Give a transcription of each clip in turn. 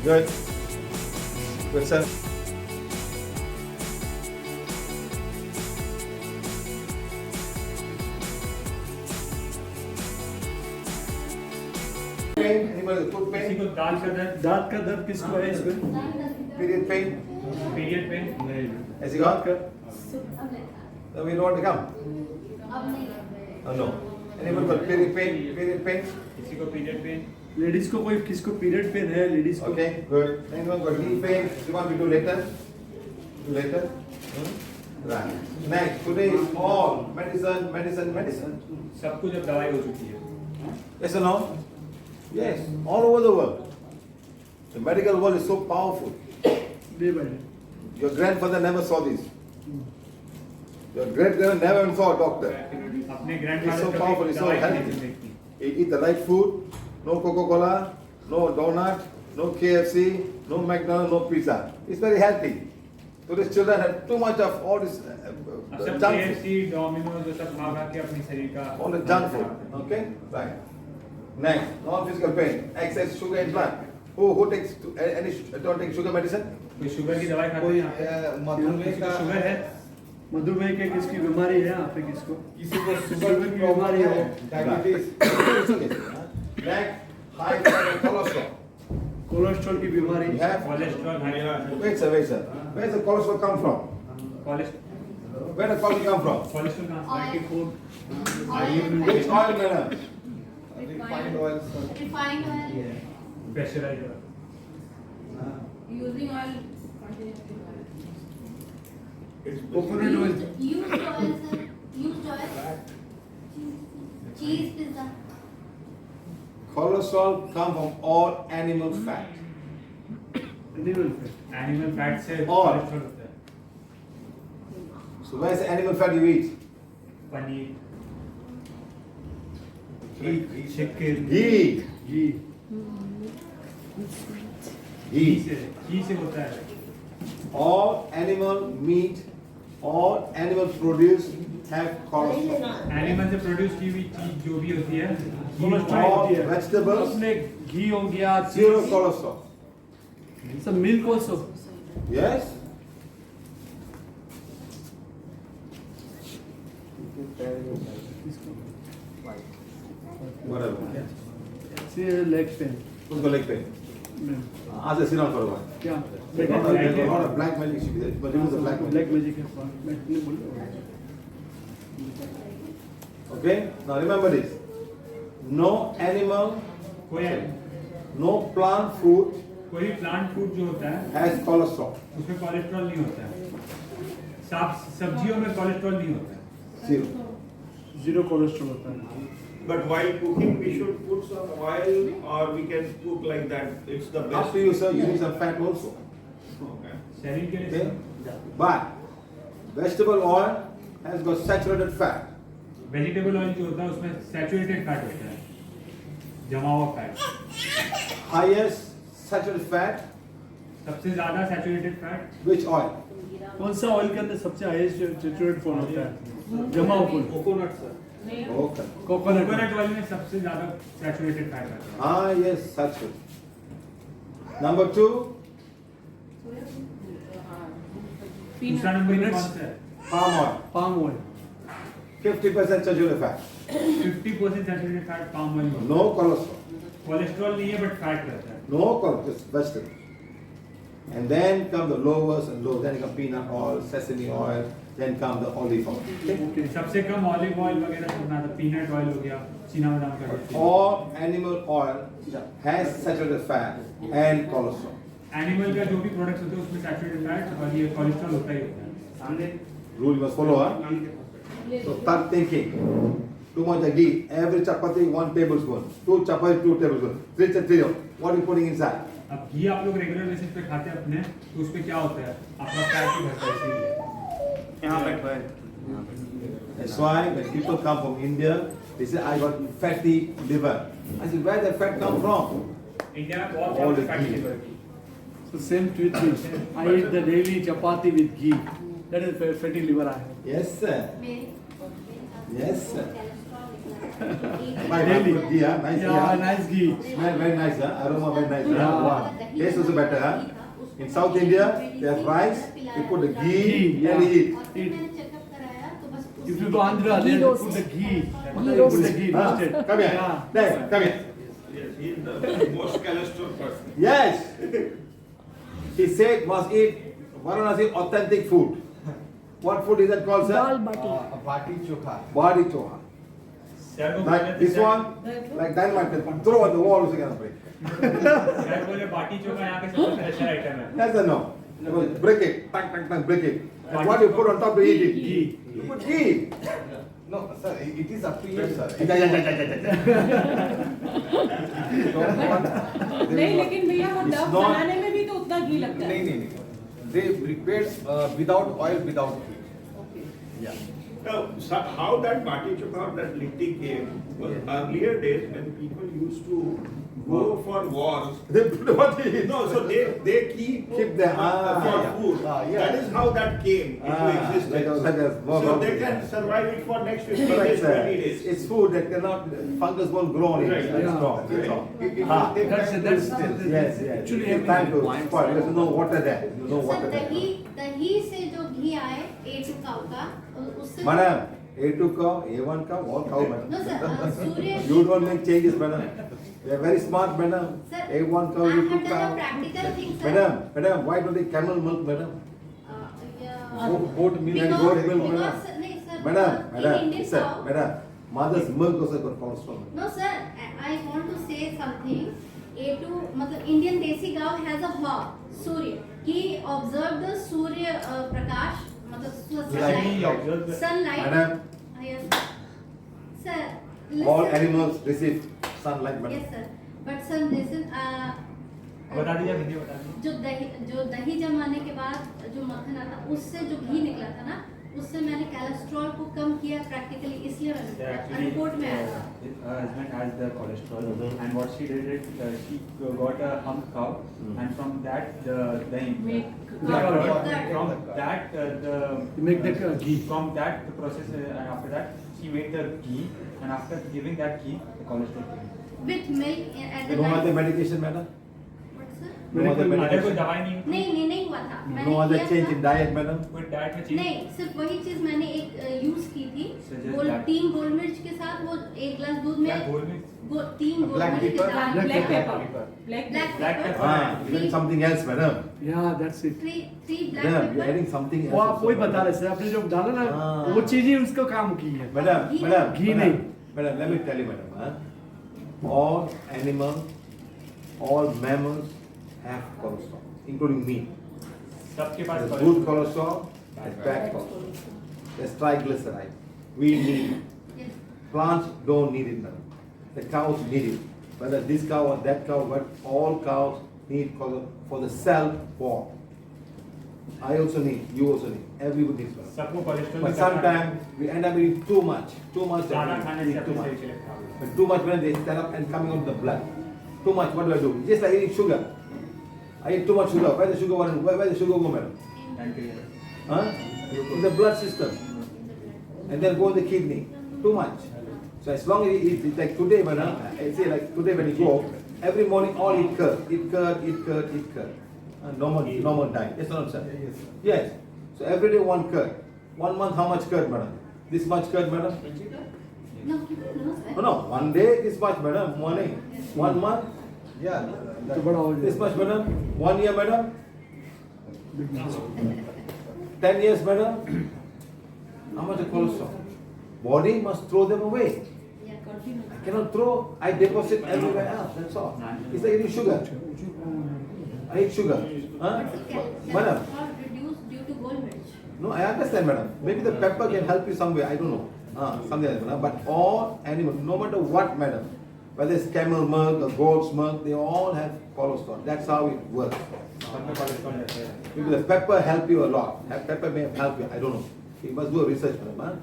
Good. Good, sir. Pain? Anybody with foot किसी pain? को दांत का दर्द किसको है इसमें? Period pain? पीरियड पेन नहीं। Has he gone? का No, we don't want to come. अब नहीं Oh, no. Anybody got period pain? Period pain? किसी को पीरियड पेन लेडीज को कोई किसको पीरियड पेन है लेडीज को? Okay, good. Anyone got knee pain? You want me to do later? Do later? Right. Next, today is all medicine, medicine, medicine. सब कुछ अब दवाई हो चुकी है Yes or no? Yes, all over the world. The medical world is so powerful. Day by day. Your grandfather never saw this. Your great-grandfather never even saw a doctor. अपने It's so grandfather powerful, it's so healthy. Eat the right food, no Coca-Cola, no donut, no KFC, no McDonald's, no pizza. It's very healthy. Today's children have too much of all this सब junk food. KFC Domino's वो सब खा के अपने शरीर का All the junk food. Okay? Right. Next, non-physical pain, excess sugar in blood. Who takes any don't take sugar medicine? कोई sugar की दवाई खाते हैं यहाँ पे? मधुमेह किसी को शुगर है मधुमेह के किसकी बीमारी है यहाँ पे किसको? किसी को शुगर की बीमारी है। diabetes. Next, high blood and cholesterol. Cholesterol की बीमारी। You have? Cholesterol high Wait, sir, wait, sir. Where does the cholesterol come from? Cholesterol Where does cholesterol come from? कहाँ Oil. Food Which oil, madam? Refined oil. Refined oil. Pressurizer Using oil. Coconut oil. Used oil, sir. Used oil. Cheese pizza. Cholesterol come from all animal fat. Animal fat. Animal fat से और- cholesterol होता है So where's the animal fat you eat? Paneer chicken Ghee. घी। घी से होता है All animal meat, all animal produce have cholesterol. Animal से produce की हुई चीज जो भी होती है घी कोलेस्ट्रॉल और होती है। vegetables, अपने घी हो गया। Zero cholesterol. सब मिल्क ऑल्सो। Yes? Whatever. सी लेग पेन। उसको leg pain. Ask her sit down for a while. क्या? Not a black magic should be there, but remove the black black magic. Magic है। मैंने बोला। Okay? Now remember this. No animal, कोई no plant food कोई plant food जो होता है has cholesterol. उसमें कोलेस्ट्रॉल नहीं होता है सब्जियों में कोलेस्ट्रॉल नहीं होता है Zero. जीरो कोलेस्ट्रॉल होता है। But while cooking, we should put some oil, or we can cook like that. It's the Up best. to you, sir. You need some fat also. Okay. शरीर के लिए Okay? But vegetable oil has got saturated fat. Vegetable oil जो होता है उसमें saturated fat होता है जमा हुआ फैट Highest saturated fat, सबसे ज्यादा सैचुरेटेड फैट which oil? कौन सा ऑयल के अंदर सबसे हाईएस्ट सैचुरेटेड फॉर्म होता है? जमा हुआ form. Coconut, sir. Okay. Coconut. Coconut oil में सबसे ज्यादा सैचुरेटेड फैट आता है Ah, yes, saturated. Number two, दूसरा नंबर Peanuts. कौन सा है palm oil. Palm oil. 50% saturated fat. 50% saturated fat palm oil में No cholesterol. कोलेस्ट्रॉल नहीं है बट फैट रहता है No cholesterol, just vegetable. And then come the lowest and lowest. Then come peanut oil, sesame oil. Then come the olive oil. Okay? सबसे कम olive oil वगैरह सब ना था पीनट ऑयल हो गया चीना बादाम का तेल All animal oil has saturated fat and cholesterol. Animal का जो भी प्रोडक्ट्स होते हैं उसमें सैचुरेटेड फैट और ये कोलेस्ट्रॉल होता ही होता है Rule you must follow, huh? So start thinking. Too much ghee. Every chapati, 1 tablespoon. 2 chapati, 2 tablespoons. 3 chapati. What are you putting inside? अब घी आप लोग रेगुलर बेसिस पे खाते हैं अपने तो उसमें क्या होता है आपका फैट ही घटता है इसीलिए यहाँ बैठो है। That's why when people come from India, they say, I got fatty liver. I said, where does fat come from? India में बहुत All ज्यादा the फैट ghee. लिवर की So same with me. I eat the daily chapati with ghee. That is fatty liver I have. Yes, sir. मेरे Yes, sir. Cholesterol My Daily. good ghee, huh? Nice ghee, Yeah, huh? nice ghee. Smell very nice, huh? Aroma very nice, huh? Yeah. Wow. Taste also better, huh? In South India, they have rice, they put the ghee Ghee, and yeah. eat. और फिर मैंने checkup कराया तो बस If you go Andhra, Ghee they roast. put the ghee. Ghee They roast. put the ghee Huh? roasted. Come here. Yeah. There, come here. Yes, he is the most cholesterol person. Yes. He said must eat Varanasi authentic food. What food is that called, sir? Dal bati. Bati choha. Sir को बोले Like थे this sir- one, like dynamite. Throw on the wall, so can break. Sir बोले बाटी चोखा यहाँ के सबसे special item है Yes or no? Break it. Tang, tang, tang, break it. And what you put on top to eat it? Ghee. You put ghee. No, sir, it is up to you, sir. नहीं लेकिन भैया वो It's dub not- बनाने में भी तो उतना घी लगता नहीं है नहीं नहीं they prepared without oil, without ghee. Yeah. Now, so how that bati chokha or that litti came was earlier days when people used to go for wars. They put what he eat. No, so they keep the- for yeah. food. Yeah. That is how that came into existence. like a small So mountain, they can yeah. survive it for next 15 Correct, days, sir. 20 days. It's food that cannot, fungus won't grow on it. Right. That's Yeah. strong. That's Right. strong. It will Ah. take That's- time to that's- distill. Yes, yes. Actually, It's time to Point spoil. There's no water there. There's no sir water दही there. दही से जो घी आए A2 काऊ का उससे Madam, A2 cow, A1 cow, all cow, madam. No, sir, Surya- You don't make changes, madam. You are very smart, madam. Sir, A1 cow, I have A2 done cow. a practical thing, sir. Madam, why don't they camel milk, madam? Yeah. Goat milk and goat milk, madam. Because नहीं sir, Madam, in madam, Indian listen, cow. madam. Mother's milk also got cholesterol. No sir, I want to say something. A2 मतलब Indian desi cow has a hawk, Surya. He observed the Surya प्रकाश मतलब sunlight. Sunlight. Madam, Yes. Sir. all listen. animals receive sunlight, madam. Yes sir. But sir listen. बता दीजिए हिंदी बता दीजिए जो दही जमाने के बाद जो मक्खन आता उससे जो घी निकला था ना उससे मैंने कोलेस्ट्रॉल को कम किया प्रैक्टिकली इसलिए मैंने रिपोर्ट में आया था husband has the cholesterol and what she did is she got a hump cow and from that the Make from that You make the ghee. from that the process and after that she made the ghee and after giving that ghee the cholesterol came. With milk at the No other medication, madam? No other अगर कोई medication? दवाई नहीं नहीं हुआ था मैंने No other किया change था। in diet, madam? कोई डाइट में चेंज नहीं सिर्फ वही चीज मैंने एक यूज की थी Suggest गोल that. 3 गोल मिर्च के साथ वो एक गिलास दूध क्या में गोल में 3 गोल Black मिर्च के pepper? साथ black pepper. Pepper black black Black paper pepper. Ah, you need something else, madam. Yeah, that's it. 3 black Madam, you're paper adding something else. वो आप also, वही बता madam. रहे थे आपने जो डाला ना हाँ। वो चीज ही उसको काम की है Madam, Ghee madam, Ghee madam, nahi. madam, let me tell you, madam. Huh? All animals, all mammals have cholesterol, including me. सबके पास There's good cholesterol, there's bad cholesterol. There's triglyceride. We need it. Plants don't need it, madam. The cows need it. Whether this cow or that cow, but all cows need cholesterol for the cell wall. I also need, you also need, everybody needs cholesterol. सबको cholesterol But sometimes we end up eating too much of ज्यादा it. खाने We से eat too अपने much. शरीर के लिए खराब होता But too much when they stand up and coming out of the blood. Too much, what do? Just like eating sugar. I eat too much sugar. Where the sugar where the sugar go, madam? है pancreas. Huh? In the blood system. And then go in the kidney. Too much. So as long as you eat, it's like today, madam, I say like today when you go, every morning all eat curd. Eat curd, eat curd, eat curd. Normal diet. Yes or no, sir? Yes, sir. Yes. So every day one curd. 1 month how much curd, madam? This much curd, madam? No, sir. No, one day this much, madam. Morning. 1 month Yeah. तो बड़ा हो this जाए much, madam. 1 year, madam. 10 years, madam. How much the cholesterol? Body must throw them away. I cannot throw. I deposit everywhere else. That's all. It's like eating sugar. I eat sugar. Huh? Madam. Cholesterol reduced due to gold mirch. No, I understand, madam. Maybe the pepper can help you some way. I don't know. Something like that. Madam. But all animals, no matter what, madam, whether it's camel milk or goat's milk, they all have cholesterol. That's how it works. सब में cholesterol रहता है Maybe the pepper help you a lot. Pepper may help you. I don't know. You must do a research, madam. Huh?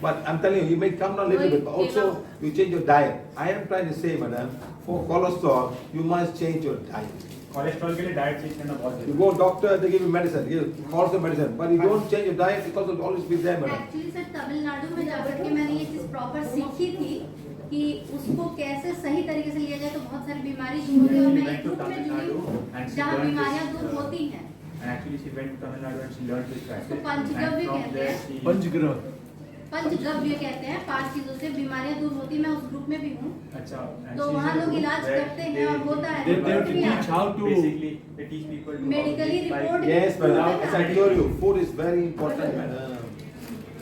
But I'm telling you, you may come down a little bit, but also you change your diet. I am trying to say, madam, for cholesterol, you must change your diet. Cholesterol के लिए diet change करना बहुत You जरूरी go doctor, they give you medicine, they give cholesterol medicine, but you don't change your diet because it will always be there, madam. Actually sir Tamil Nadu में जाकर के मैंने ये चीज प्रॉपर सीखी थी कि उसको कैसे सही तरीके से लिया जाए तो बहुत सारी बीमारी दूर होती है और मैं एक ग्रुप में जुड़ी जहाँ बीमारियाँ दूर होती हैं। And actually she went to Tamil Nadu and she learned this practice. उसको पंचगव्य And from कहते there हैं। she- पंचग्रह पंचगव्य कहते हैं, 5 चीजों से बीमारियाँ दूर होती हैं। मैं उस ग्रुप में भी हूँ, अच्छा, and तो she is वहाँ in a लोग group इलाज where करते हैं और होता है they रिपोर्ट भी teach आता है। how to Basically, they teach people to Medically how to report- like- Yes, madam. As I told you, food is very important, madam.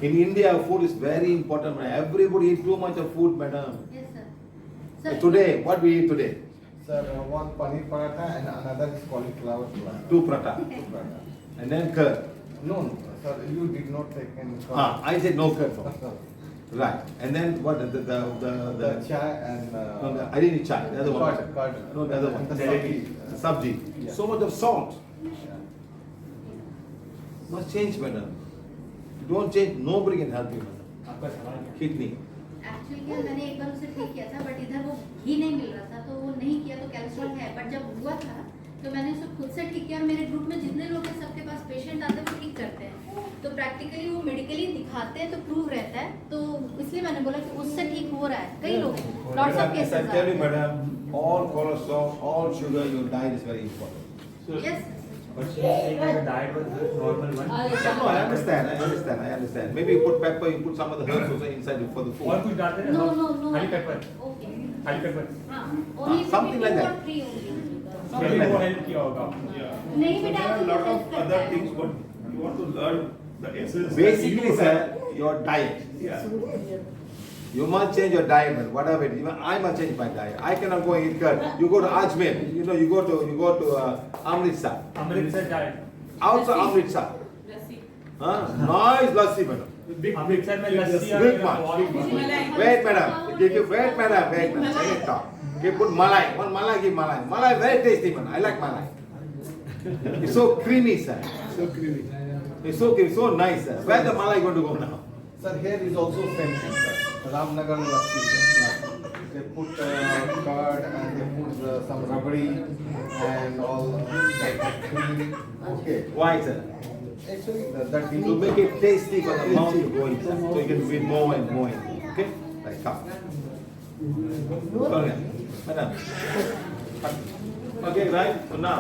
In India, food is very important, madam. Everybody eat too much of food, madam. Yes, sir. Sir, Today, what we eat today? Sir, one paneer paratha and another is cauliflower paratha. 2 prata. Paratha. And then curd. No, sir, you did not take any curd. I said no curd for. Right. And then what? The chai and No, no, I didn't eat chai. The other one. curd. No, the other one. The Jalebi. sabji. Sabji. Yeah. So much of salt. Yeah. Must change, madam. You don't change, nobody can help you, madam. आपका सवाल क्या है? Kidney. Actually क्या मैंने एक बार उसे ठीक किया था, बट इधर वो घी नहीं मिल रहा था तो वो नहीं किया तो कैल्शियम है। बट जब हुआ था तो मैंने उसे खुद से ठीक किया और मेरे ग्रुप में जितने लोग हैं सबके पास पेशेंट आते हैं वो ठीक करते हैं। तो प्रैक्टिकली वो मेडिकली दिखाते हैं तो प्रूव रहता है, तो इसलिए मैंने बोला कि उससे ठीक हो रहा है। कई लोग lots of As I cases tell you, madam, all cholesterol, all sugar, your diet is very important. Yes But she was saying that the diet was the normal one. No, I understand. Maybe you put pepper, you put some of the herbs also inside it for the और food. कुछ डालते हैं no no no खाली paper okay खाली paper हां only something like that. 3 only Something वो like that. Help किया होगा Yeah. नहीं भी There डालते are a तो lot help of करता other है। things, but you want to learn the essence. Basically, You sir, have- your diet. Yeah. You must change your diet, man. Whatever it is. Even I must change my diet. I cannot go and eat curd. You go to Ajmer, you go to Amritsar. Amritsar जाए Outside Amritsar. लस्सी Nice lassi, madam. Amritsar में लस्सी और Big one. मलाई Wait, madam. Wait, madam. Let me talk. Okay, put malai. One malai, give malai. Malai very tasty, man. I like malai. It's so creamy, sir. so creamy. It's so creamy, so nice, sir. Where the malai going to go now? Sir, here is also same thing, sir. Ramnagar lassi, sir. They put curd and they put some rabdi and all like cream. Okay. Why, sir? Actually, that we To make it tasty for the mouth to go inside, so you can feed more and more. Okay? Like come. Okay, madam. Okay, right? So now.